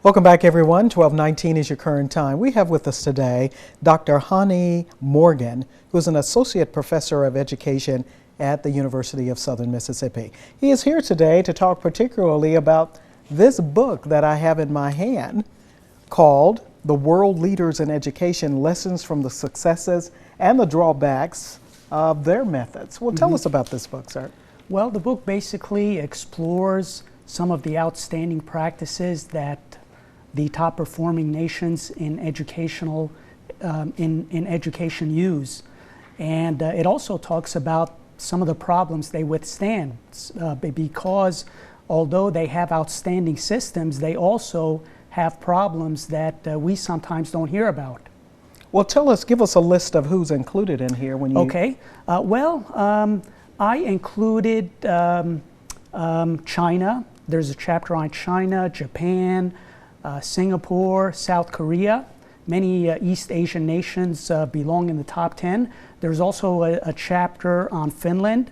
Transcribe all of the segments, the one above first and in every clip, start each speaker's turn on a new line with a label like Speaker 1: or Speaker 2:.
Speaker 1: Welcome back, everyone. 12:19 is your current time. We have with us today Dr. Hani Morgan, who is an associate professor of education at the University of Southern Mississippi. He is here today to talk particularly about this book that I have in my hand called The World Leaders in Education: Lessons from the Successes and the Drawbacks of Their Methods. Well, tell us about this book, sir.
Speaker 2: Well, the book basically explores some of the outstanding practices that the top performing nations in education use, and it also talks about some of the problems they withstand because although they have outstanding systems, they also have problems that we sometimes don't hear about.
Speaker 1: Well, give us a list of who's included in here when you.
Speaker 2: Okay. I included China. There's a chapter on China, Japan, Singapore, South Korea. Many East Asian nations belong in the top 10. There's also a chapter on Finland.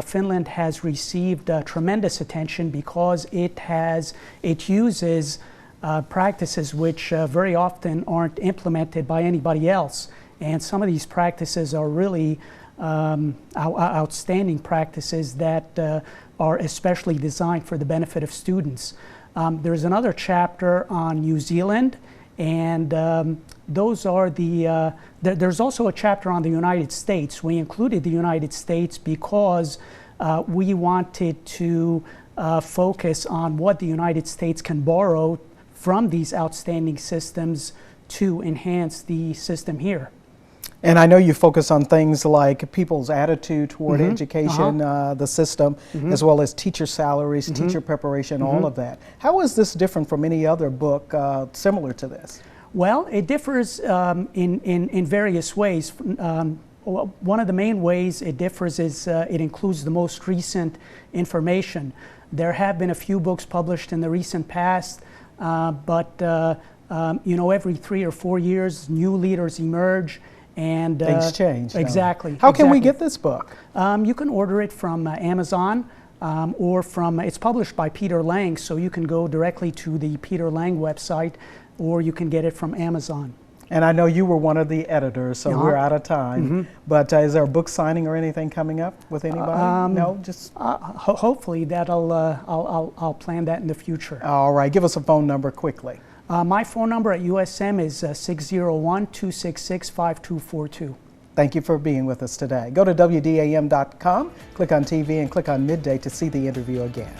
Speaker 2: Finland has received tremendous attention because it uses practices which very often aren't implemented by anybody else. And some of these practices are really outstanding practices that are especially designed for the benefit of students. There's another chapter on New Zealand, and those are there's also a chapter on the United States. We included the United States because we wanted to focus on what the United States can borrow from these outstanding systems to enhance the system here.
Speaker 1: And I know you focus on things like people's attitude toward education, the system, as well as teacher salaries, teacher preparation, all of that. How is this different from any other book similar to this?
Speaker 2: Well, it differs in various ways. One of the main ways it differs is it includes the most recent information. There have been a few books published in the recent past, but every 3 or 4 years, new leaders emerge. And
Speaker 1: things change.
Speaker 2: Exactly.
Speaker 1: How can we get this book?
Speaker 2: You can order it from Amazon or it's published by Peter Lang, so you can go directly to the Peter Lang website, or you can get it from Amazon.
Speaker 1: And I know you were one of the editors, so we're out of time. But is there a book signing or anything coming up with anybody? No, just
Speaker 2: hopefully I'll plan that in the future.
Speaker 1: All right, give us a phone number quickly.
Speaker 2: My phone number at USM is 601-266-5242.
Speaker 1: Thank you for being with us today. Go to WDAM.com, click on TV, and click on Midday to see the interview again.